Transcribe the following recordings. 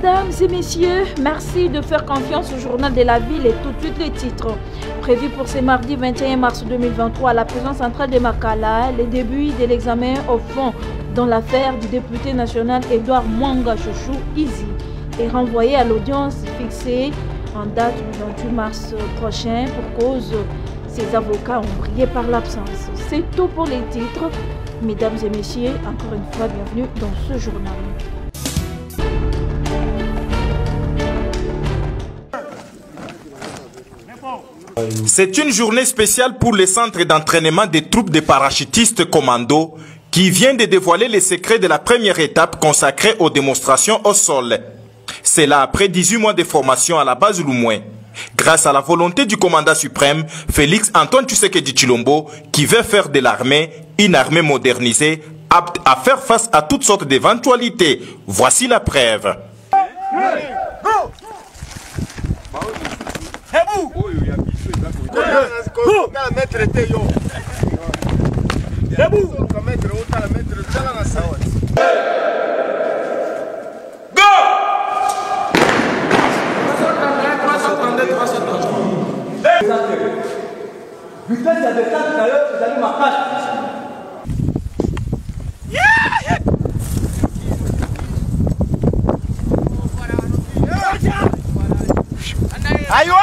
Mesdames et messieurs, merci de faire confiance au journal de la ville et tout de suite les titres. Prévu pour ce mardi 21 mars 2023 à la prison centrale de Makala, le début de l'examen au fond dans l'affaire du député national Edouard Mwanga Chouchou Izi est renvoyé à l'audience fixée en date du 28 mars prochain pour cause ses avocats ont brillé par l'absence. C'est tout pour les titres. Mesdames et messieurs, encore une fois, bienvenue dans ce journal. C'est une journée spéciale pour les centres d'entraînement des troupes de parachutistes commando qui vient de dévoiler les secrets de la première étape consacrée aux démonstrations au sol. C'est là après 18 mois de formation à la base Lumoué. Grâce à la volonté du commandant suprême, Félix Antoine Tshisekedi Tshilombo, qui veut faire de l'armée une armée modernisée, apte à faire face à toutes sortes d'éventualités. Voici la preuve. Aïwa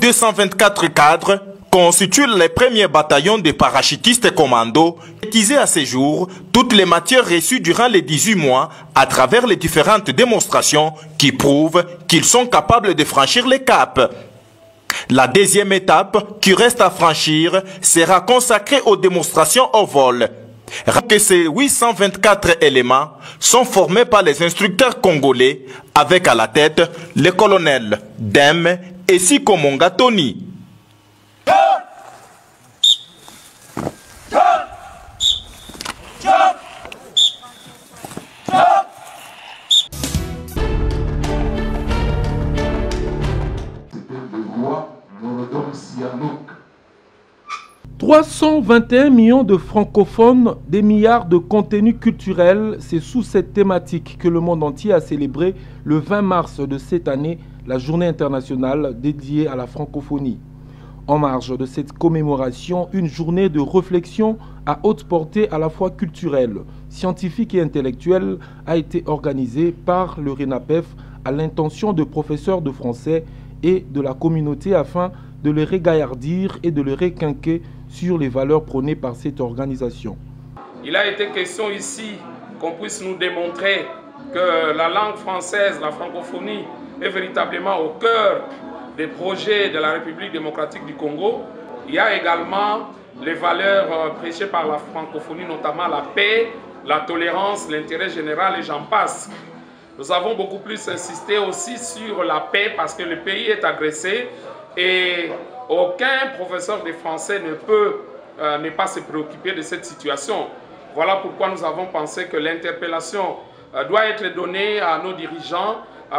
224 cadres constituent les premiers bataillons de parachutistes commando utilisés à ce jour toutes les matières reçues durant les 18 mois à travers les différentes démonstrations qui prouvent qu'ils sont capables de franchir les caps. La deuxième étape qui reste à franchir sera consacrée aux démonstrations au vol. Rappelez que ces 824 éléments sont formés par les instructeurs congolais avec à la tête le colonel Dem et Siko Monga Tony. « 321 millions de francophones, des milliards de contenus culturels », c'est sous cette thématique que le monde entier a célébré le 20 mars de cette année la journée internationale dédiée à la francophonie. En marge de cette commémoration, une journée de réflexion à haute portée à la fois culturelle, scientifique et intellectuelle a été organisée par le RENAPEF à l'intention de professeurs de français et de la communauté afin de les régaillardir et de les requinquer sur les valeurs prônées par cette organisation. Il a été question ici qu'on puisse nous démontrer que la langue française, la francophonie, est véritablement au cœur des projets de la République démocratique du Congo. Il y a également les valeurs prêchées par la francophonie, notamment la paix, la tolérance, l'intérêt général et j'en passe. Nous avons beaucoup plus insisté aussi sur la paix parce que le pays est agressé et aucun professeur de français ne peut ne pas se préoccuper de cette situation. Voilà pourquoi nous avons pensé que l'interpellation doit être donnée à nos dirigeants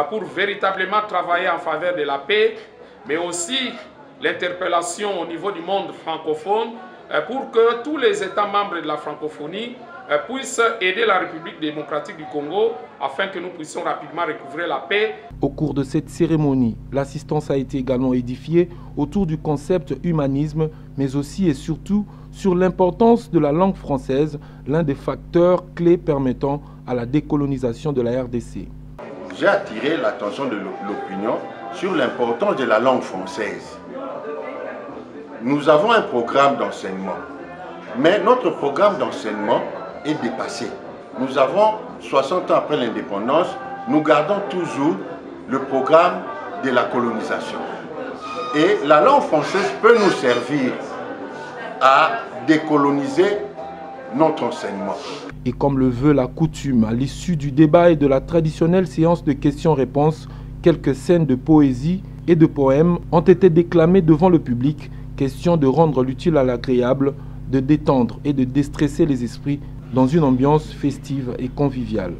pour véritablement travailler en faveur de la paix, mais aussi l'interpellation au niveau du monde francophone pour que tous les États membres de la francophonie puissent aider la République démocratique du Congo afin que nous puissions rapidement recouvrer la paix. Au cours de cette cérémonie, l'assistance a été également édifiée autour du concept humanisme, mais aussi et surtout sur l'importance de la langue française, l'un des facteurs clés permettant à la décolonisation de la RDC. J'ai attiré l'attention de l'opinion sur l'importance de la langue française. Nous avons un programme d'enseignement, mais notre programme d'enseignement est dépassé. Nous avons, 60 ans après l'indépendance, nous gardons toujours le programme de la colonisation. Et la langue française peut nous servir à décoloniser notre enseignement. Et comme le veut la coutume, à l'issue du débat et de la traditionnelle séance de questions-réponses, quelques scènes de poésie et de poèmes ont été déclamées devant le public, question de rendre l'utile à l'agréable, de détendre et de déstresser les esprits dans une ambiance festive et conviviale.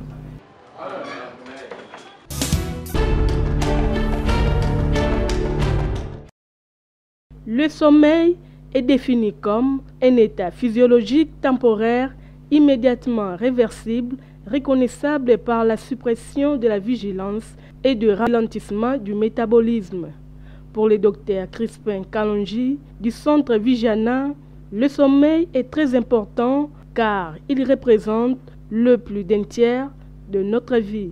Le sommeil est défini comme un état physiologique temporaire immédiatement réversible, reconnaissable par la suppression de la vigilance et de ralentissement du métabolisme. Pour le docteur Crispin Kalonji du centre Vigiana, le sommeil est très important car il représente le plus d'un tiers de notre vie.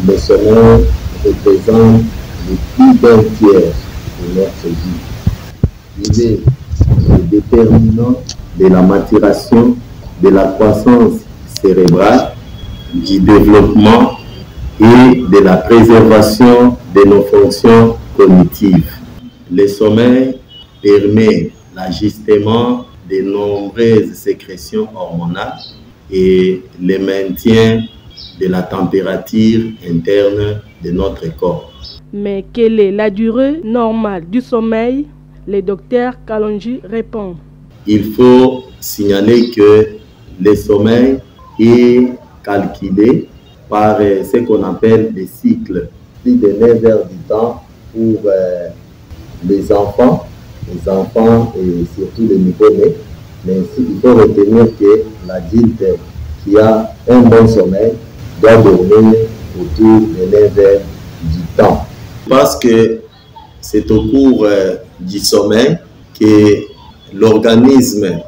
Le sommeil représente le plus d'un tiers de notre vie. Il est le déterminant de la maturation, de la croissance cérébrale, du développement et de la préservation de nos fonctions cognitives. Le sommeil permet l'ajustement de nombreuses sécrétions hormonales et le maintien de la température interne de notre corps. Mais quelle est la durée normale du sommeil? Le docteur Kalonji répond. Il faut signaler que le sommeil est calculé par ce qu'on appelle des cycles. Plus de 9 heures du temps pour les enfants et surtout les nouveau-nés. Mais il faut retenir que l'adulte qui a un bon sommeil doit dormir autour de 9 heures du temps. Parce que c'est au cours du sommeil que l'organisme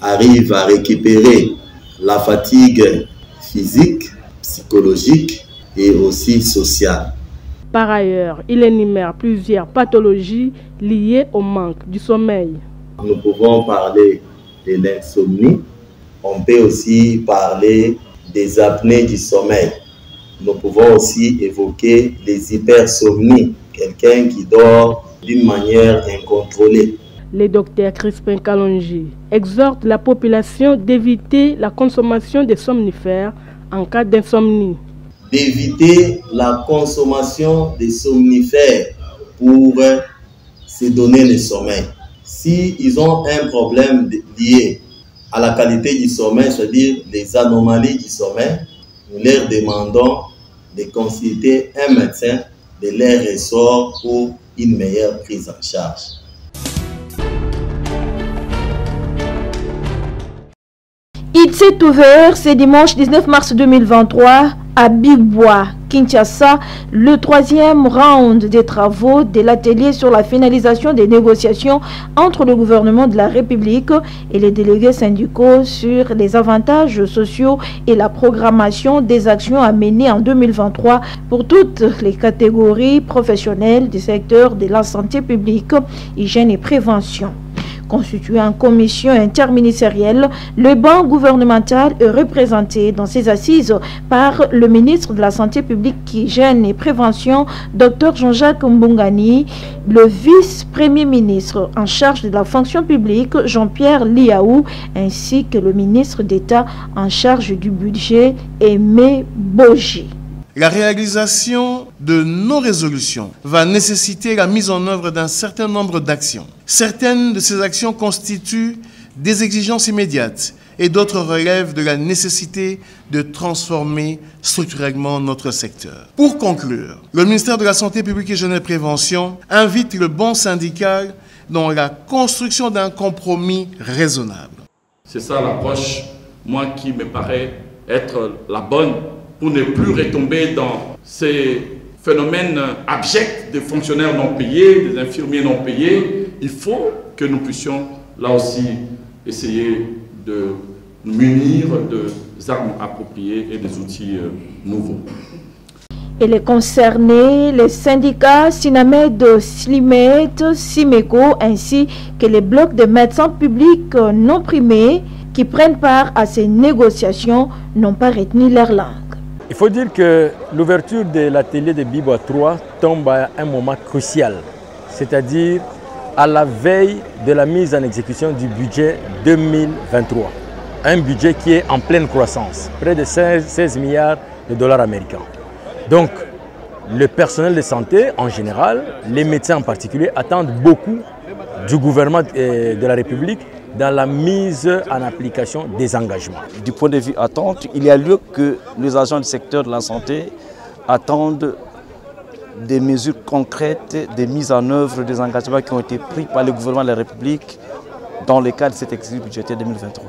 arrive à récupérer la fatigue physique, psychologique et aussi sociale. Par ailleurs, il énumère plusieurs pathologies liées au manque du sommeil. Nous pouvons parler de l'insomnie, on peut aussi parler des apnées du sommeil. Nous pouvons aussi évoquer les hypersomnies, quelqu'un qui dort d'une manière incontrôlée. Le docteur Crispin Kalonji exhorte la population d'éviter la consommation de somnifères en cas d'insomnie. D'éviter la consommation des somnifères pour se donner le sommeil. S'ils ont un problème lié à la qualité du sommeil, c'est-à-dire les anomalies du sommeil, nous leur demandons de consulter un médecin de leur ressort pour une meilleure prise en charge. Il s'est ouvert ce dimanche 19 mars 2023 à Bibois, Kinshasa, le troisième round des travaux de l'atelier sur la finalisation des négociations entre le gouvernement de la République et les délégués syndicaux sur les avantages sociaux et la programmation des actions à mener en 2023 pour toutes les catégories professionnelles du secteur de la santé publique, hygiène et prévention. Constitué en commission interministérielle, le banc gouvernemental est représenté dans ses assises par le ministre de la Santé publique, Hygiène et Prévention, Dr Jean-Jacques Mbungani, le vice-premier ministre en charge de la fonction publique, Jean-Pierre Liaou, ainsi que le ministre d'État en charge du budget, Aimé Boji. La réalisation de nos résolutions va nécessiter la mise en œuvre d'un certain nombre d'actions. Certaines de ces actions constituent des exigences immédiates et d'autres relèvent de la nécessité de transformer structurellement notre secteur. Pour conclure, le ministère de la Santé publique, Hygiène et Prévention invite le bon syndical dans la construction d'un compromis raisonnable. C'est ça l'approche, moi, qui me paraît être la bonne, pour ne plus retomber dans ces phénomènes abjects des fonctionnaires non payés, des infirmiers non payés. Il faut que nous puissions, là aussi, essayer de nous munir des armes appropriées et des outils nouveaux. Et les concernés, les syndicats Sinamed, Slimet, Simeco, ainsi que les blocs de médecins publics non primés qui prennent part à ces négociations n'ont pas retenu leur langue. Il faut dire que l'ouverture de l'atelier de Bibois 3 tombe à un moment crucial, c'est-à-dire à la veille de la mise en exécution du budget 2023. Un budget qui est en pleine croissance, près de 16 milliards de dollars américains. Donc, le personnel de santé en général, les médecins en particulier, attendent beaucoup du gouvernement de la République dans la mise en application des engagements. Du point de vue attente, il y a lieu que les agents du secteur de la santé attendent des mesures concrètes, des mises en œuvre des engagements qui ont été pris par le gouvernement de la République dans le cadre de cet exercice budgétaire 2023.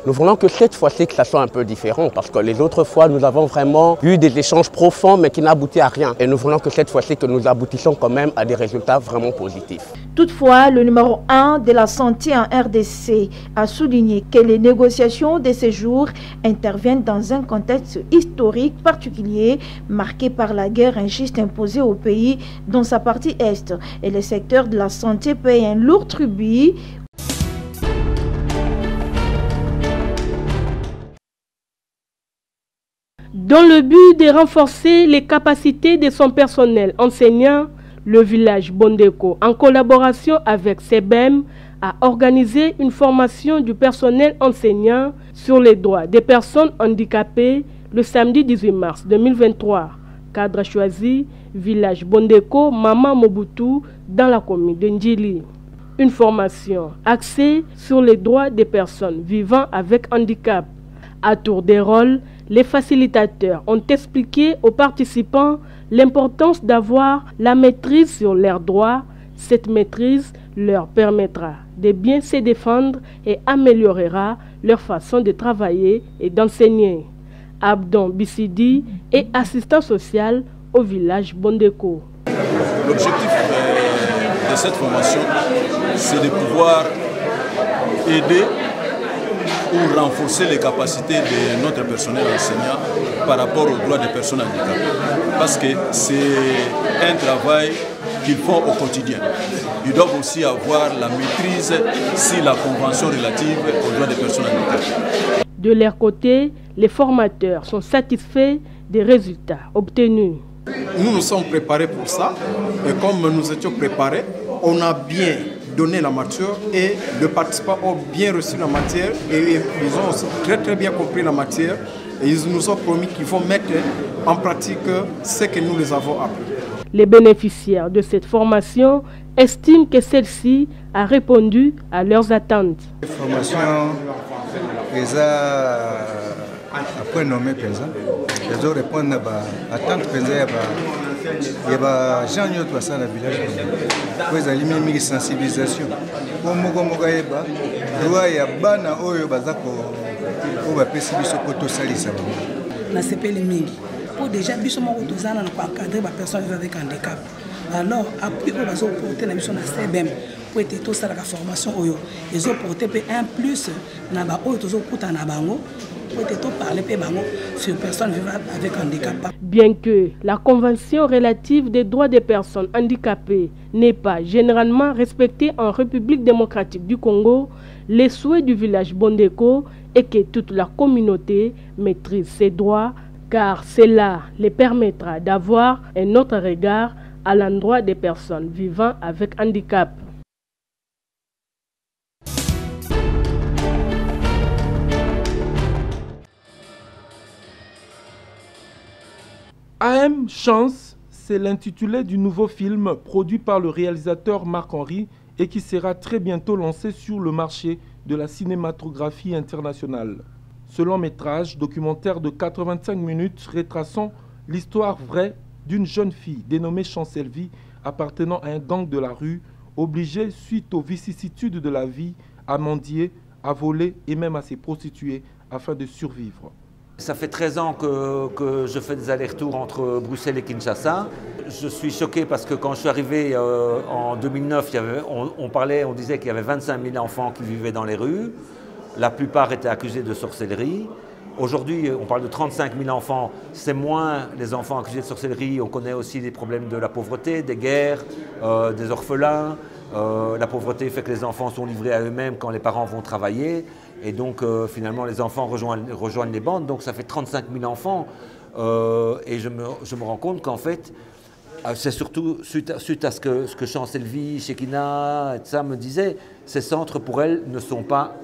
Nous voulons que cette fois-ci, que ça soit un peu différent, parce que les autres fois, nous avons vraiment eu des échanges profonds, mais qui n'aboutissaient à rien. Et nous voulons que cette fois-ci, que nous aboutissions quand même à des résultats vraiment positifs. Toutefois, le numéro 1 de la santé en RDC a souligné que les négociations de ces jours interviennent dans un contexte historique particulier, marqué par la guerre injuste imposée au pays dans sa partie est. Et le secteur de la santé paye un lourd tribut. Dans le but de renforcer les capacités de son personnel enseignant, le village Bondeko, en collaboration avec CEBEM, a organisé une formation du personnel enseignant sur les droits des personnes handicapées le samedi 18 mars 2023. Cadre choisi, village Bondeko, Mama Mobutu, dans la commune de Ndjili. Une formation axée sur les droits des personnes vivant avec handicap. À tour de rôle, les facilitateurs ont expliqué aux participants l'importance d'avoir la maîtrise sur leurs droits. Cette maîtrise leur permettra de bien se défendre et améliorera leur façon de travailler et d'enseigner. Abdon Bissidi est assistant social au village Bondeko. L'objectif de cette formation, c'est de pouvoir aider ou renforcer les capacités de notre personnel enseignant par rapport aux droits des personnes handicapées. Parce que c'est un travail qu'ils font au quotidien. Ils doivent aussi avoir la maîtrise sur la convention relative aux droits des personnes handicapées. De leur côté, les formateurs sont satisfaits des résultats obtenus. Nous nous sommes préparés pour ça et comme nous étions préparés, on a bien donné la matière et les participants ont bien reçu la matière et ils ont très bien compris la matière et ils nous ont promis qu'ils vont mettre en pratique ce que nous les avons appris. Les bénéficiaires de cette formation estiment que celle-ci a répondu à leurs attentes. La formation est après nommé présent. Ils ont répondu à attentes présentes. Il y a des gens qui ont dans le village. Ils ont mis une sensibilisation. Pour moi, il y a des gens qui pour déjà biso moko tozana na encadrer ba personnes vivant avec handicap. Alors appui ko bazo porter na biso na CBM pour être tout ça la formation oyo. Ils ont porté un plus na ba oyo tozo kuta na bango pour être tout parler pe bango sur personnes vivant avec handicap. Bien que la convention relative des droits des personnes handicapées n'est pas généralement respectée en République démocratique du Congo, les souhaits du village Bondeko est que toute la communauté maîtrise ses droits, car cela les permettra d'avoir un autre regard à l'endroit des personnes vivant avec handicap. AM Chance, c'est l'intitulé du nouveau film produit par le réalisateur Marc-Henri et qui sera très bientôt lancé sur le marché de la cinématographie internationale. Ce long métrage documentaire de 85 minutes retraçant l'histoire vraie d'une jeune fille dénommée Chancelvie appartenant à un gang de la rue, obligée suite aux vicissitudes de la vie à mendier, à voler et même à se prostituer afin de survivre. Ça fait 13 ans que je fais des allers-retours entre Bruxelles et Kinshasa. Je suis choqué parce que quand je suis arrivé en 2009, on disait qu'il y avait 25 000 enfants qui vivaient dans les rues. La plupart étaient accusés de sorcellerie. Aujourd'hui, on parle de 35 000 enfants. C'est moins les enfants accusés de sorcellerie. On connaît aussi les problèmes de la pauvreté, des guerres, des orphelins. La pauvreté fait que les enfants sont livrés à eux-mêmes quand les parents vont travailler. Et donc, finalement, les enfants rejoignent les bandes. Donc, ça fait 35 000 enfants. Et je me rends compte qu'en fait, c'est surtout suite à ce que Chancelvie, Shekina, et ça me disaient, ces centres, pour elles, ne sont pas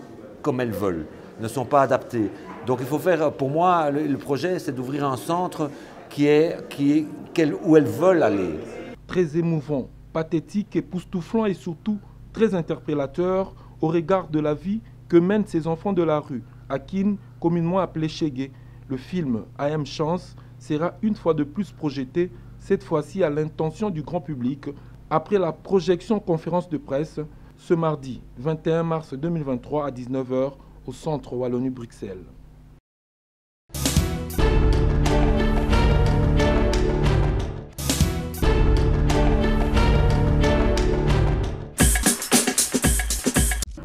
comme elles veulent, ne sont pas adaptés. Donc il faut faire, pour moi, le projet, c'est d'ouvrir un centre où elles veulent aller. Très émouvant, pathétique, époustouflant et surtout très interpellateur au regard de la vie que mènent ces enfants de la rue, à Kin, communément appelé Chégué. Le film AM Chance sera une fois de plus projeté, cette fois-ci à l'intention du grand public, après la projection conférence de presse ce mardi 21 mars 2023 à 19 h au centre Wallonie-Bruxelles.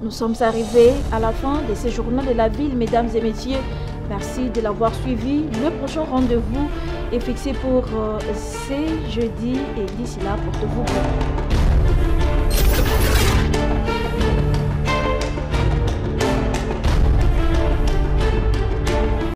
Nous sommes arrivés à la fin de ce journal de la ville, mesdames et messieurs. Merci de l'avoir suivi. Le prochain rendez-vous est fixé pour ce jeudi et d'ici là, portez-vous bien.